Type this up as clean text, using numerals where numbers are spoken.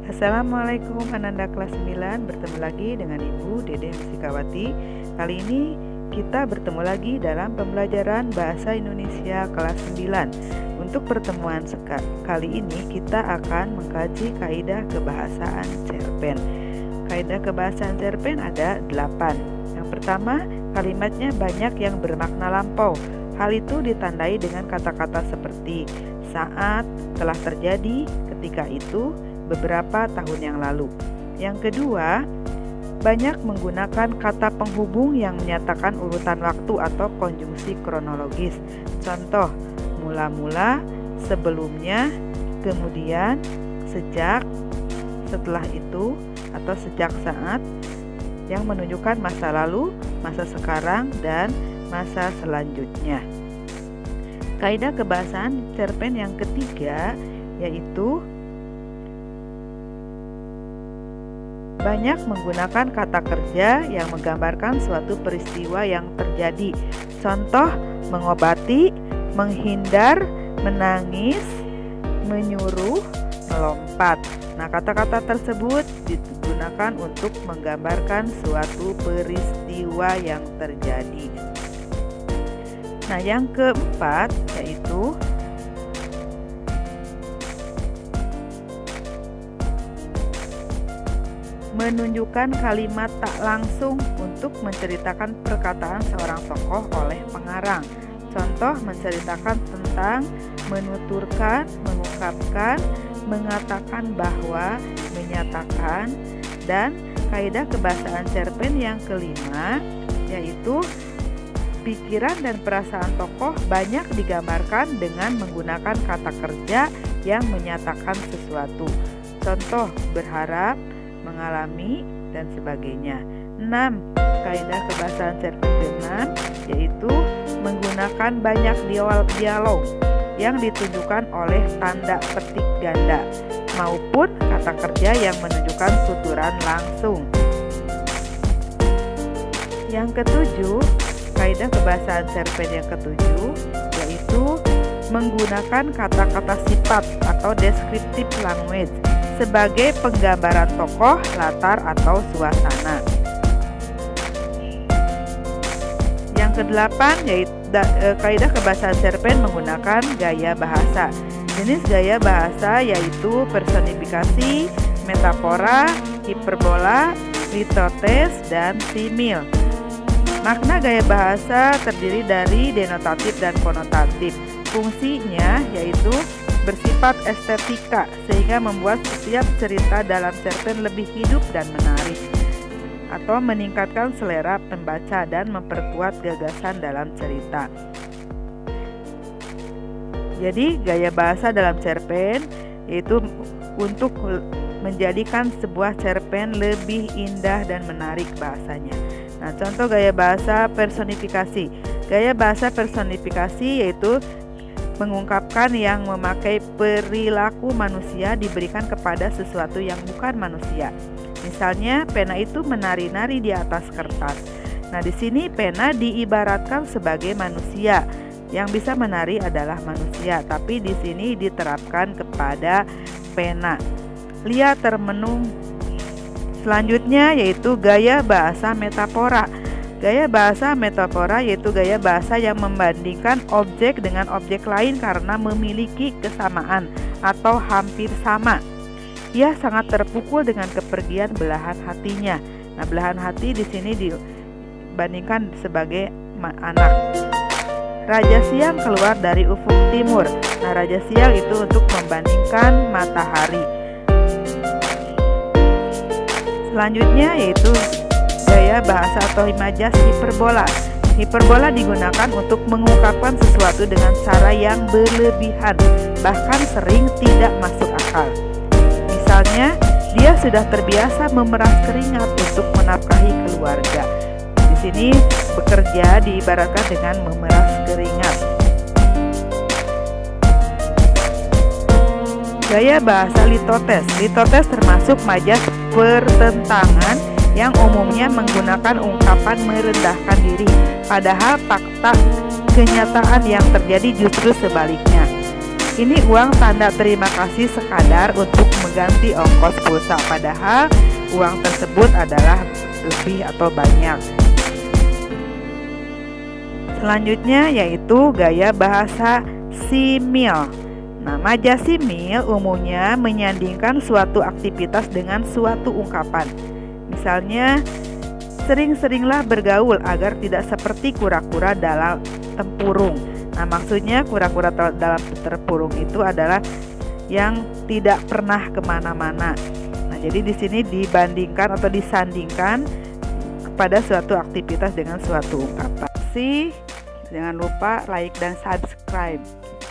Assalamualaikum Ananda kelas 9, bertemu lagi dengan Ibu Dede Musikawati. Kali ini kita bertemu lagi dalam pembelajaran Bahasa Indonesia kelas 9. Untuk pertemuan kali ini kita akan mengkaji kaidah kebahasaan cerpen. Kaidah kebahasaan cerpen ada 8. Yang pertama, kalimatnya banyak yang bermakna lampau. Hal itu ditandai dengan kata-kata seperti saat, telah terjadi, ketika itu, beberapa tahun yang lalu. Yang kedua, banyak menggunakan kata penghubung yang menyatakan urutan waktu atau konjungsi kronologis. Contoh, mula-mula, sebelumnya, kemudian, sejak, setelah itu, atau sejak saat, yang menunjukkan masa lalu, masa sekarang, dan masa selanjutnya. Kaidah kebahasaan cerpen yang ketiga yaitu banyak menggunakan kata kerja yang menggambarkan suatu peristiwa yang terjadi. Contoh, mengobati, menghindar, menangis, menyuruh, melompat. Nah, kata-kata tersebut digunakan untuk menggambarkan suatu peristiwa yang terjadi. Nah, yang keempat yaitu menunjukkan kalimat tak langsung untuk menceritakan perkataan seorang tokoh oleh pengarang. Contoh, menceritakan tentang, menuturkan, mengungkapkan, mengatakan bahwa, menyatakan. Dan kaidah kebahasaan cerpen yang kelima yaitu pikiran dan perasaan tokoh banyak digambarkan dengan menggunakan kata kerja yang menyatakan sesuatu. Contoh, berharap, mengalami, dan sebagainya. 6. Kaidah kebahasaan cerpen ke-6 yaitu menggunakan banyak dialog yang ditunjukkan oleh tanda petik ganda maupun kata kerja yang menunjukkan tuturan langsung. Yang ketujuh, kaidah kebahasaan cerpen yang ketujuh yaitu menggunakan kata-kata sifat atau descriptive language sebagai penggambaran tokoh, latar, atau suasana. Yang kedelapan yaitu kaidah kebahasaan cerpen menggunakan gaya bahasa. Jenis gaya bahasa yaitu personifikasi, metafora, hiperbola, litotes, dan simil. Makna gaya bahasa terdiri dari denotatif dan konotatif. Fungsinya yaitu bersifat estetika sehingga membuat setiap cerita dalam cerpen lebih hidup dan menarik, atau meningkatkan selera pembaca dan memperkuat gagasan dalam cerita. Jadi gaya bahasa dalam cerpen yaitu untuk menjadikan sebuah cerpen lebih indah dan menarik bahasanya. Nah, contoh gaya bahasa personifikasi. Gaya bahasa personifikasi yaitu mengungkapkan yang memakai perilaku manusia diberikan kepada sesuatu yang bukan manusia. Misalnya, pena itu menari-nari di atas kertas. Nah, di sini pena diibaratkan sebagai manusia. Yang bisa menari adalah manusia, tapi di sini diterapkan kepada pena. Lihat termenung selanjutnya yaitu gaya bahasa metafora. Gaya bahasa metafora yaitu gaya bahasa yang membandingkan objek dengan objek lain karena memiliki kesamaan atau hampir sama. Ia sangat terpukul dengan kepergian belahan hatinya. Nah, belahan hati di sini dibandingkan sebagai anak. Raja siang keluar dari ufuk timur. Nah, raja siang itu untuk membandingkan matahari. Selanjutnya yaitu gaya bahasa atau majas hiperbola. Hiperbola digunakan untuk mengungkapkan sesuatu dengan cara yang berlebihan, bahkan sering tidak masuk akal. Misalnya, dia sudah terbiasa memeras keringat untuk menafkahi keluarga. Di sini bekerja diibaratkan dengan memeras keringat. Gaya bahasa litotes. Litotes termasuk majas pertentangan yang umumnya menggunakan ungkapan merendahkan diri, padahal fakta kenyataan yang terjadi justru sebaliknya. Ini uang tanda terima kasih sekadar untuk mengganti ongkos pulsa, padahal uang tersebut adalah lebih atau banyak. Selanjutnya yaitu gaya bahasa simil. Nah, maja simil umumnya menyandingkan suatu aktivitas dengan suatu ungkapan. Misalnya, sering-seringlah bergaul agar tidak seperti kura-kura dalam tempurung. Nah, maksudnya kura-kura dalam tempurung itu adalah yang tidak pernah kemana-mana. Nah, jadi di sini dibandingkan atau disandingkan kepada suatu aktivitas dengan suatu ungkapan. Jangan lupa like dan subscribe.